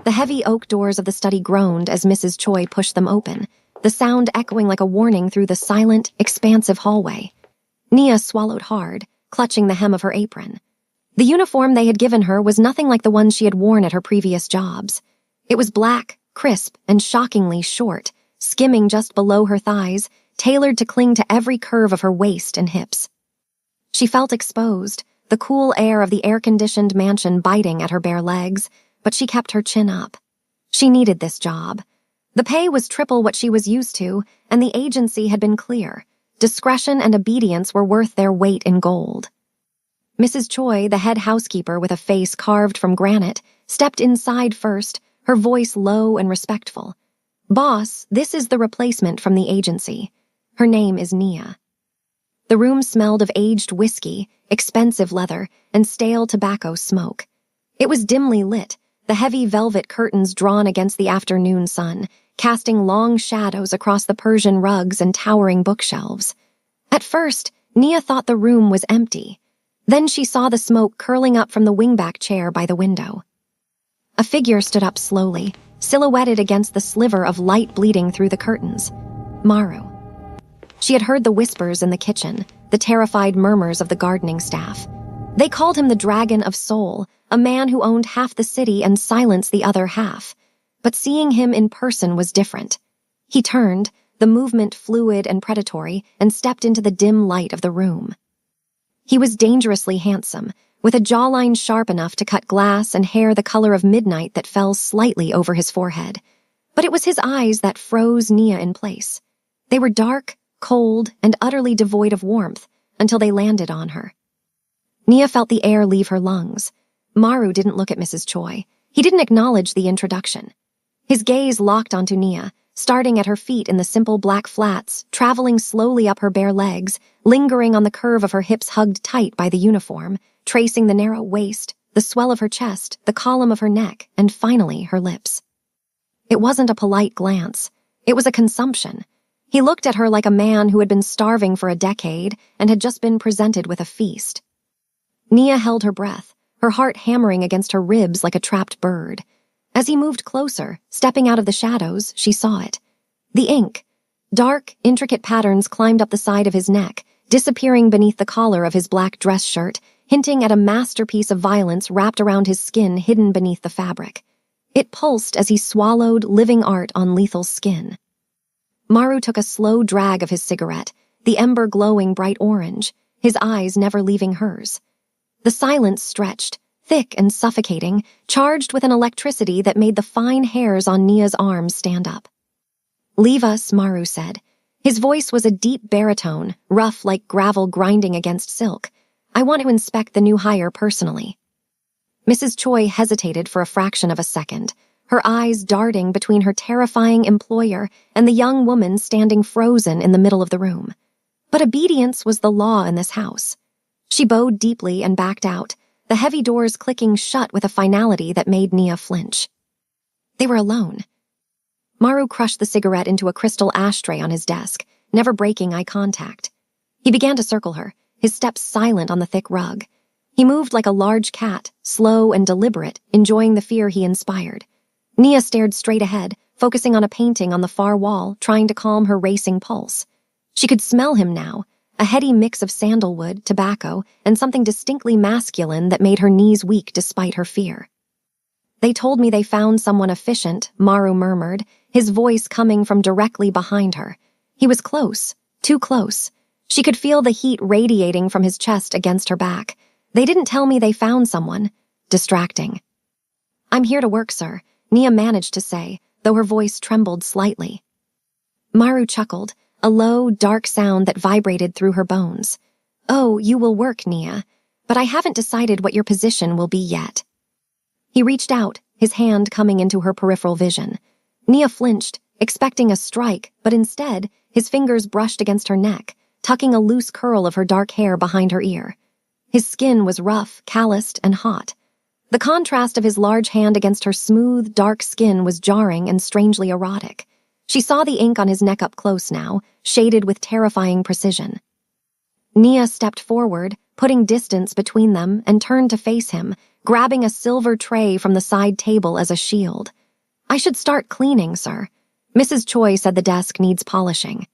The heavy oak doors of the study groaned as Mrs. Choi pushed them open, the sound echoing like a warning through the silent, expansive hallway. Nia swallowed hard, clutching the hem of her apron. The uniform they had given her was nothing like the one she had worn at her previous jobs. It was black, crisp, and shockingly short, skimming just below her thighs, tailored to cling to every curve of her waist and hips. She felt exposed, the cool air of the air-conditioned mansion biting at her bare legs, but she kept her chin up. She needed this job. The pay was triple what she was used to, and the agency had been clear. Discretion and obedience were worth their weight in gold. Mrs. Choi, the head housekeeper with a face carved from granite, stepped inside first, her voice low and respectful. "Boss, this is the replacement from the agency. Her name is Nia." The room smelled of aged whiskey, expensive leather, and stale tobacco smoke. It was dimly lit, the heavy velvet curtains drawn against the afternoon sun, casting long shadows across the Persian rugs and towering bookshelves. At first, Nia thought the room was empty. Then she saw the smoke curling up from the wingback chair by the window. A figure stood up slowly, silhouetted against the sliver of light bleeding through the curtains. Maru. She had heard the whispers in the kitchen, the terrified murmurs of the gardening staff. They called him the Dragon of Soul, a man who owned half the city and silenced the other half. But seeing him in person was different. He turned, the movement fluid and predatory, and stepped into the dim light of the room. He was dangerously handsome, with a jawline sharp enough to cut glass and hair the color of midnight that fell slightly over his forehead. But it was his eyes that froze Nia in place. They were dark, cold, and utterly devoid of warmth until they landed on her. Nia felt the air leave her lungs. Maru didn't look at Mrs. Choi. He didn't acknowledge the introduction. His gaze locked onto Nia, starting at her feet in the simple black flats, traveling slowly up her bare legs, lingering on the curve of her hips hugged tight by the uniform, tracing the narrow waist, the swell of her chest, the column of her neck, and finally her lips. It wasn't a polite glance. It was a consumption. He looked at her like a man who had been starving for a decade and had just been presented with a feast. Nia held her breath, her heart hammering against her ribs like a trapped bird. As he moved closer, stepping out of the shadows, she saw it. The ink. Dark, intricate patterns climbed up the side of his neck, disappearing beneath the collar of his black dress shirt, hinting at a masterpiece of violence wrapped around his skin hidden beneath the fabric. It pulsed as he swallowed living art on lethal skin. Maru took a slow drag of his cigarette, the ember glowing bright orange, his eyes never leaving hers. The silence stretched, thick and suffocating, charged with an electricity that made the fine hairs on Nia's arms stand up. "Leave us," Maru said. His voice was a deep baritone, rough like gravel grinding against silk. "I want to inspect the new hire personally." Mrs. Choi hesitated for a fraction of a second, her eyes darting between her terrifying employer and the young woman standing frozen in the middle of the room. But obedience was the law in this house. She bowed deeply and backed out, the heavy doors clicking shut with a finality that made Nia flinch. They were alone. Maru crushed the cigarette into a crystal ashtray on his desk, never breaking eye contact. He began to circle her, his steps silent on the thick rug. He moved like a large cat, slow and deliberate, enjoying the fear he inspired. Nia stared straight ahead, focusing on a painting on the far wall, trying to calm her racing pulse. She could smell him now, a heady mix of sandalwood, tobacco, and something distinctly masculine that made her knees weak despite her fear. "They told me they found someone efficient," Maru murmured, his voice coming from directly behind her. He was close, too close. She could feel the heat radiating from his chest against her back. "They didn't tell me they found someone." Distracting. "I'm here to work, sir," Nia managed to say, though her voice trembled slightly. Maru chuckled, a low, dark sound that vibrated through her bones. "Oh, you will work, Nia, but I haven't decided what your position will be yet." He reached out, his hand coming into her peripheral vision. Nia flinched, expecting a strike, but instead, his fingers brushed against her neck, tucking a loose curl of her dark hair behind her ear. His skin was rough, calloused, and hot. The contrast of his large hand against her smooth, dark skin was jarring and strangely erotic. She saw the ink on his neck up close now, shaded with terrifying precision. Nia stepped forward, putting distance between them, and turned to face him, grabbing a silver tray from the side table as a shield. I should start cleaning, sir. Mrs. Choi said the desk needs polishing.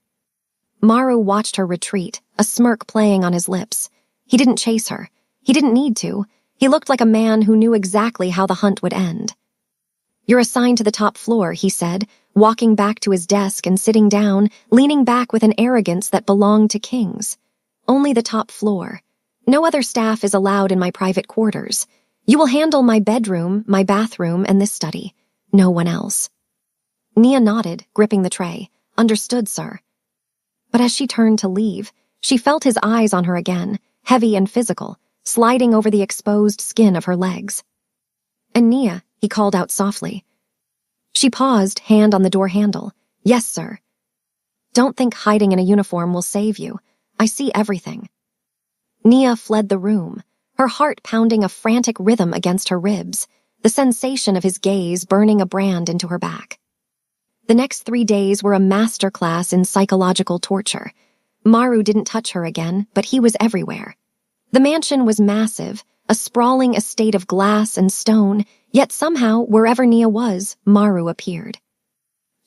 Maru watched her retreat, a smirk playing on his lips. He didn't chase her. He didn't need to. He looked like a man who knew exactly how the hunt would end. You're assigned to the top floor, he said, walking back to his desk and sitting down, leaning back with an arrogance that belonged to kings. Only the top floor. No other staff is allowed in my private quarters. You will handle my bedroom, my bathroom, and this study. No one else. Nia nodded, gripping the tray. Understood, sir. But as she turned to leave, she felt his eyes on her again, heavy and physical, sliding over the exposed skin of her legs. And Nia, he called out softly. She paused, hand on the door handle. Yes, sir. Don't think hiding in a uniform will save you. I see everything. Nia fled the room, her heart pounding a frantic rhythm against her ribs, the sensation of his gaze burning a brand into her back. The next 3 days were a masterclass in psychological torture. Maru didn't touch her again, but he was everywhere. The mansion was massive, a sprawling estate of glass and stone, yet somehow, wherever Nia was, Maru appeared.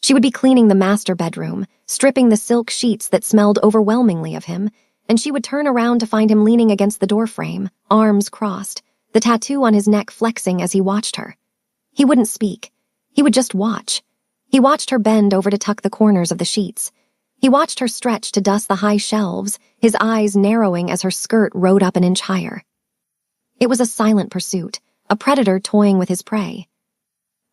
She would be cleaning the master bedroom, stripping the silk sheets that smelled overwhelmingly of him, and she would turn around to find him leaning against the doorframe, arms crossed, the tattoo on his neck flexing as he watched her. He wouldn't speak. He would just watch. He watched her bend over to tuck the corners of the sheets. He watched her stretch to dust the high shelves, his eyes narrowing as her skirt rode up an inch higher. It was a silent pursuit, a predator toying with his prey.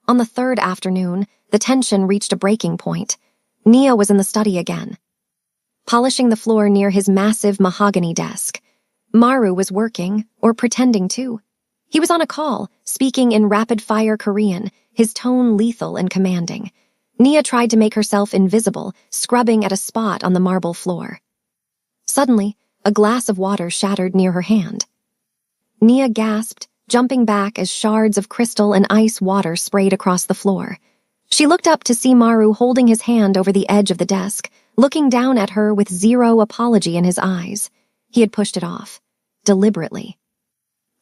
On the 3rd afternoon, the tension reached a breaking point. Nia was in the study again, polishing the floor near his massive mahogany desk. Maru was working, or pretending to. He was on a call, speaking in rapid-fire Korean, his tone lethal and commanding. Nia tried to make herself invisible, scrubbing at a spot on the marble floor. Suddenly, a glass of water shattered near her hand. Nia gasped, jumping back as shards of crystal and ice water sprayed across the floor. She looked up to see Maru holding his hand over the edge of the desk, looking down at her with zero apology in his eyes. He had pushed it off, deliberately.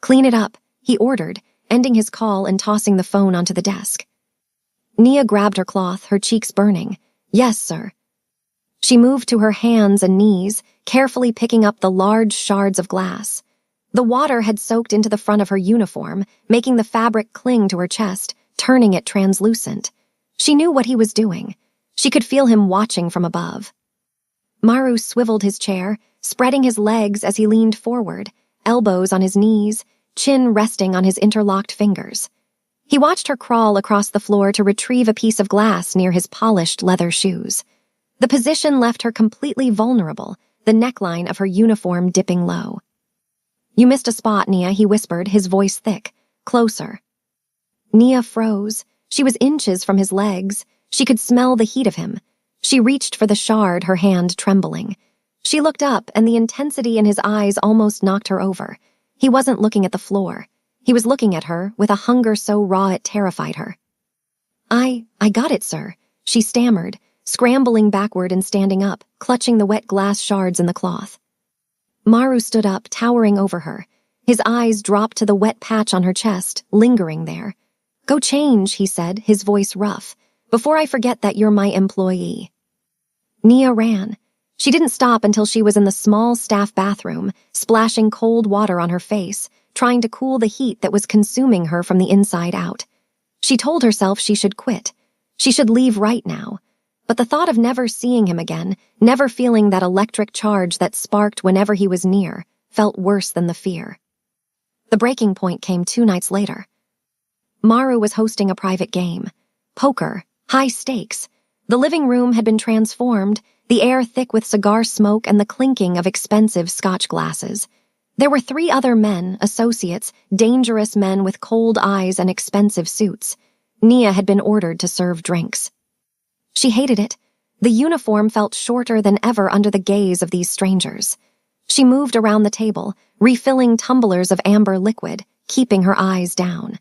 Clean it up, he ordered, ending his call and tossing the phone onto the desk. Nia grabbed her cloth, her cheeks burning. Yes, sir. She moved to her hands and knees, carefully picking up the large shards of glass. The water had soaked into the front of her uniform, making the fabric cling to her chest, turning it translucent. She knew what he was doing. She could feel him watching from above. Maru swiveled his chair, spreading his legs as he leaned forward, elbows on his knees, chin resting on his interlocked fingers. He watched her crawl across the floor to retrieve a piece of glass near his polished leather shoes. The position left her completely vulnerable, the neckline of her uniform dipping low. You missed a spot, Nia, he whispered, his voice thick. Closer. Nia froze. She was inches from his legs. She could smell the heat of him. She reached for the shard, her hand trembling. She looked up, and the intensity in his eyes almost knocked her over. He wasn't looking at the floor. He was looking at her with a hunger so raw it terrified her. I got it, sir, she stammered, scrambling backward and standing up, clutching the wet glass shards in the cloth. Maru stood up, towering over her. His eyes dropped to the wet patch on her chest, lingering there. Go change, he said, his voice rough, before I forget that you're my employee. Nia ran. She didn't stop until she was in the small staff bathroom, splashing cold water on her face, trying to cool the heat that was consuming her from the inside out. She told herself she should quit. She should leave right now. But the thought of never seeing him again, never feeling that electric charge that sparked whenever he was near, felt worse than the fear. The breaking point came 2 nights later. Maru was hosting a private game. Poker, high stakes. The living room had been transformed, the air thick with cigar smoke and the clinking of expensive Scotch glasses. There were 3 other men, associates, dangerous men with cold eyes and expensive suits. Nia had been ordered to serve drinks. She hated it. The uniform felt shorter than ever under the gaze of these strangers. She moved around the table, refilling tumblers of amber liquid, keeping her eyes down.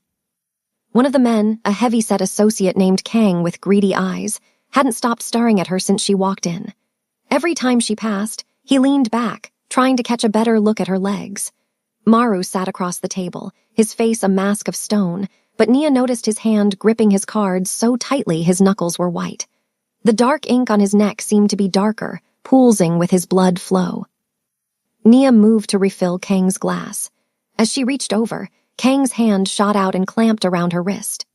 One of the men, a heavy-set associate named Kang with greedy eyes, hadn't stopped staring at her since she walked in. Every time she passed, he leaned back, trying to catch a better look at her legs. Maru sat across the table, his face a mask of stone, but Nia noticed his hand gripping his cards so tightly his knuckles were white. The dark ink on his neck seemed to be darker, pulsing with his blood flow. Nia moved to refill Kang's glass. As she reached over, Kang's hand shot out and clamped around her wrist.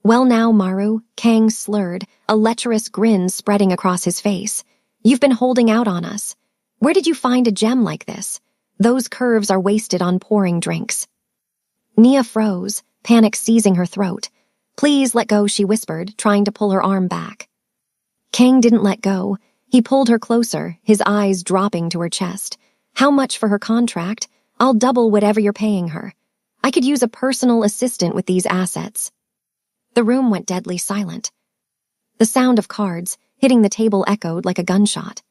"Well now, Maru," Kang slurred, a lecherous grin spreading across his face. "You've been holding out on us. Where did you find a gem like this? Those curves are wasted on pouring drinks." Nia froze, panic seizing her throat. "Please let go," she whispered, trying to pull her arm back. Kang didn't let go. He pulled her closer, his eyes dropping to her chest. "How much for her contract? I'll double whatever you're paying her. I could use a personal assistant with these assets." The room went deadly silent. The sound of cards hitting the table echoed like a gunshot.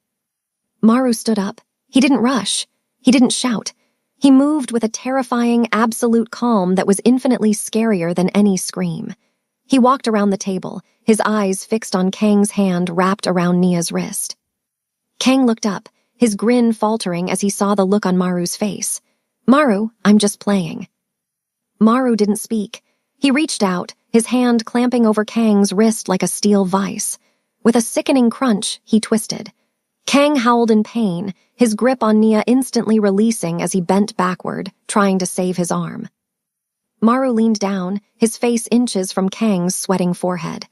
Maru stood up. He didn't rush. He didn't shout. He moved with a terrifying, absolute calm that was infinitely scarier than any scream. He walked around the table, his eyes fixed on Kang's hand wrapped around Nia's wrist. Kang looked up, his grin faltering as he saw the look on Maru's face. "Maru, I'm just playing." Maru didn't speak. He reached out, his hand clamping over Kang's wrist like a steel vice. With a sickening crunch, he twisted. Kang howled in pain, his grip on Nia instantly releasing as he bent backward, trying to save his arm. Maru leaned down, his face inches from Kang's sweating forehead.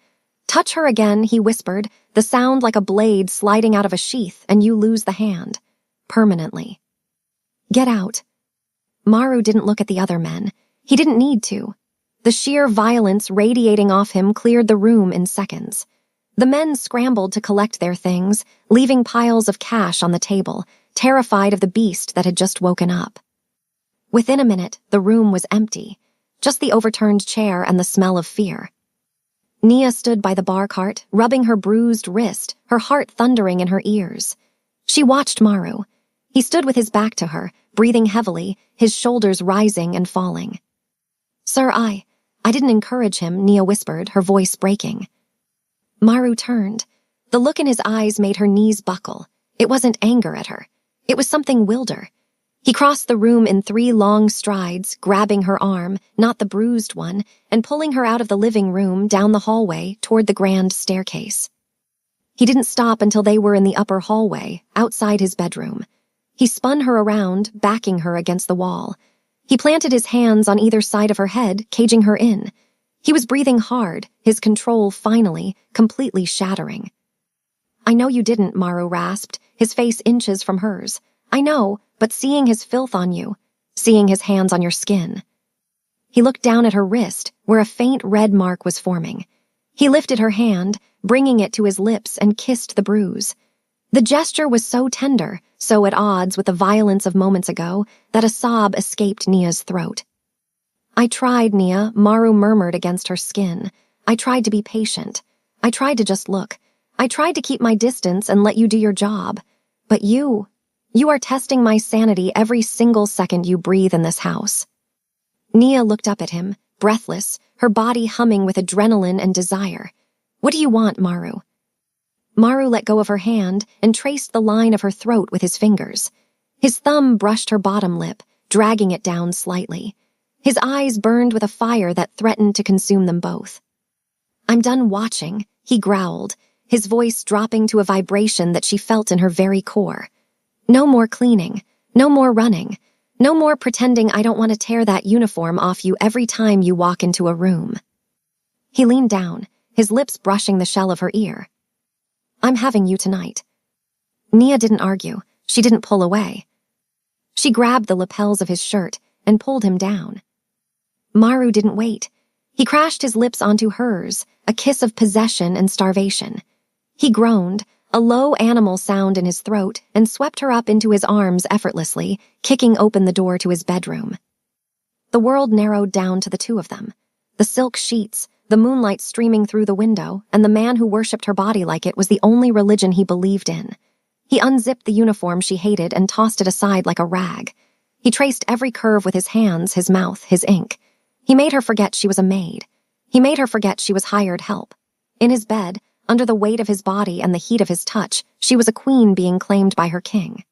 "Touch her again," he whispered, the sound like a blade sliding out of a sheath, and you lose the hand. Permanently. "Get out." Maru didn't look at the other men. He didn't need to. The sheer violence radiating off him cleared the room in seconds. The men scrambled to collect their things, leaving piles of cash on the table, terrified of the beast that had just woken up. Within a minute, the room was empty, just the overturned chair and the smell of fear. Nia stood by the bar cart, rubbing her bruised wrist, her heart thundering in her ears. She watched Maru. He stood with his back to her, breathing heavily, his shoulders rising and falling. "Sir, I didn't encourage him," Nia whispered, her voice breaking. Maru turned. The look in his eyes made her knees buckle. It wasn't anger at her. It was something wilder. He crossed the room in 3 long strides, grabbing her arm, not the bruised one, and pulling her out of the living room, down the hallway, toward the grand staircase. He didn't stop until they were in the upper hallway, outside his bedroom. He spun her around, backing her against the wall. He planted his hands on either side of her head, caging her in. He was breathing hard, his control finally, completely shattering. "I know you didn't," Maru rasped, his face inches from hers. "I know, but seeing his filth on you, seeing his hands on your skin." He looked down at her wrist, where a faint red mark was forming. He lifted her hand, bringing it to his lips, and kissed the bruise. The gesture was so tender, so at odds with the violence of moments ago, that a sob escaped Nia's throat. "I tried, Nia," Maru murmured against her skin. "I tried to be patient. I tried to just look. I tried to keep my distance and let you do your job. But you are testing my sanity every single second you breathe in this house." Nia looked up at him, breathless, her body humming with adrenaline and desire. "What do you want, Maru?" Maru let go of her hand and traced the line of her throat with his fingers. His thumb brushed her bottom lip, dragging it down slightly. His eyes burned with a fire that threatened to consume them both. "I'm done watching," he growled, his voice dropping to a vibration that she felt in her very core. "No more cleaning, no more running, no more pretending I don't want to tear that uniform off you every time you walk into a room." He leaned down, his lips brushing the shell of her ear. "I'm having you tonight." Nia didn't argue. She didn't pull away. She grabbed the lapels of his shirt and pulled him down. Maru didn't wait. He crashed his lips onto hers, a kiss of possession and starvation. He groaned, a low animal sound in his throat, and swept her up into his arms effortlessly, kicking open the door to his bedroom. The world narrowed down to the two of them. The silk sheets, the moonlight streaming through the window, and the man who worshipped her body like it was the only religion he believed in. He unzipped the uniform she hated and tossed it aside like a rag. He traced every curve with his hands, his mouth, his ink. He made her forget she was a maid. He made her forget she was hired help. In his bed, under the weight of his body and the heat of his touch, she was a queen being claimed by her king.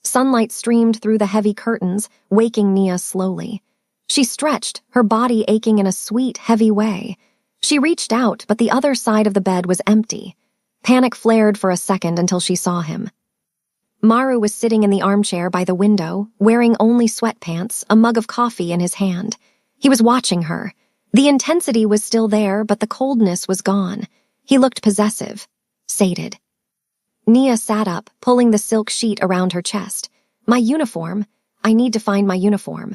Sunlight streamed through the heavy curtains, waking Nia slowly. She stretched, her body aching in a sweet, heavy way. She reached out, but the other side of the bed was empty. Panic flared for a second until she saw him. Maru was sitting in the armchair by the window, wearing only sweatpants, a mug of coffee in his hand. He was watching her. The intensity was still there, but the coldness was gone. He looked possessive, sated. Nia sat up, pulling the silk sheet around her chest. My uniform. I need to find my uniform.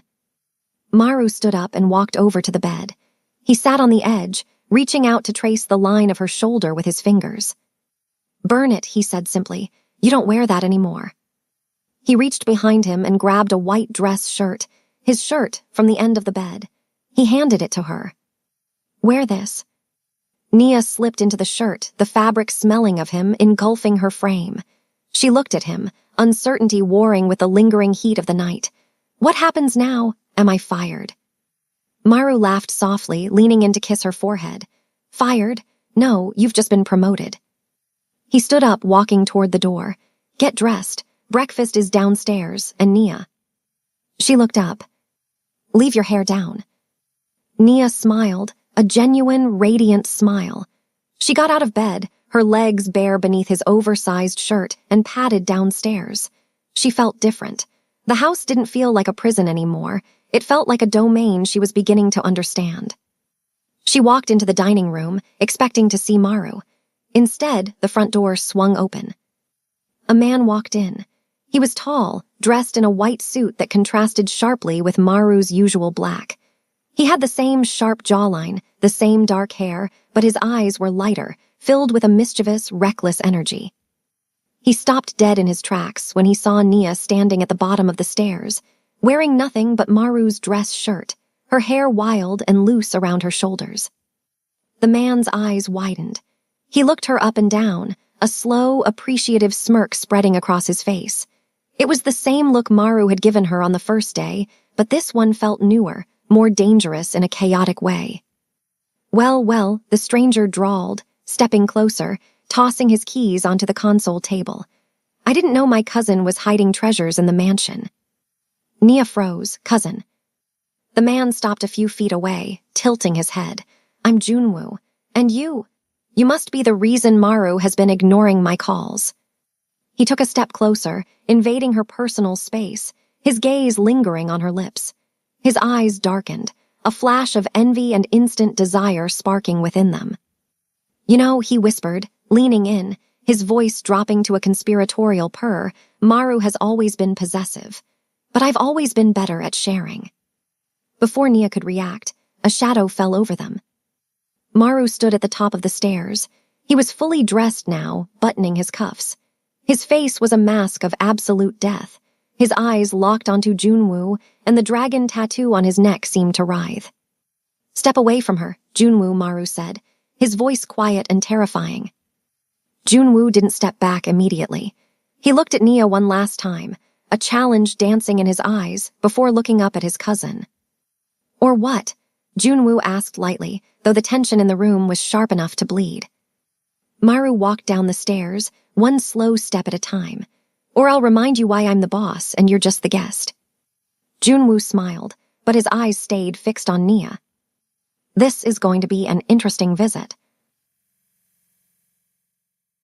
Maru stood up and walked over to the bed. He sat on the edge, reaching out to trace the line of her shoulder with his fingers. Burn it, he said simply. You don't wear that anymore. He reached behind him and grabbed a white dress shirt, his shirt, from the end of the bed. He handed it to her. Wear this. Nia slipped into the shirt, the fabric smelling of him, engulfing her frame. She looked at him, uncertainty warring with the lingering heat of the night. What happens now? Am I fired? Maru laughed softly, leaning in to kiss her forehead. Fired? No, you've just been promoted. He stood up, walking toward the door. Get dressed. Breakfast is downstairs, and Nia. She looked up. Leave your hair down. Nia smiled, a genuine, radiant smile. She got out of bed, her legs bare beneath his oversized shirt, and padded downstairs. She felt different. The house didn't feel like a prison anymore. It felt like a domain she was beginning to understand. She walked into the dining room, expecting to see Maru. Instead, the front door swung open. A man walked in. He was tall, dressed in a white suit that contrasted sharply with Maru's usual black. He had the same sharp jawline, the same dark hair, but his eyes were lighter, filled with a mischievous, reckless energy. He stopped dead in his tracks when he saw Nia standing at the bottom of the stairs, wearing nothing but Maru's dress shirt, her hair wild and loose around her shoulders. The man's eyes widened. He looked her up and down, a slow, appreciative smirk spreading across his face. It was the same look Maru had given her on the first day, but this one felt newer, more dangerous in a chaotic way. Well, the stranger drawled, stepping closer, tossing his keys onto the console table. I didn't know my cousin was hiding treasures in the mansion. Nia froze. Cousin. The man stopped a few feet away, tilting his head. I'm Junwoo. And you? You must be the reason Maru has been ignoring my calls. He took a step closer, invading her personal space, his gaze lingering on her lips. His eyes darkened, a flash of envy and instant desire sparking within them. You know, he whispered, leaning in, his voice dropping to a conspiratorial purr, Maru has always been possessive. But I've always been better at sharing. Before Nia could react, a shadow fell over them. Maru stood at the top of the stairs. He was fully dressed now, buttoning his cuffs. His face was a mask of absolute death. His eyes locked onto Junwoo, and the dragon tattoo on his neck seemed to writhe. Step away from her, Junwoo, Maru said, his voice quiet and terrifying. Junwoo didn't step back immediately. He looked at Nia one last time, a challenge dancing in his eyes, before looking up at his cousin. Or what? Junwoo asked lightly, though the tension in the room was sharp enough to bleed. Maru walked down the stairs, one slow step at a time. Or I'll remind you why I'm the boss and you're just the guest. Junwoo smiled, but his eyes stayed fixed on Nia. This is going to be an interesting visit.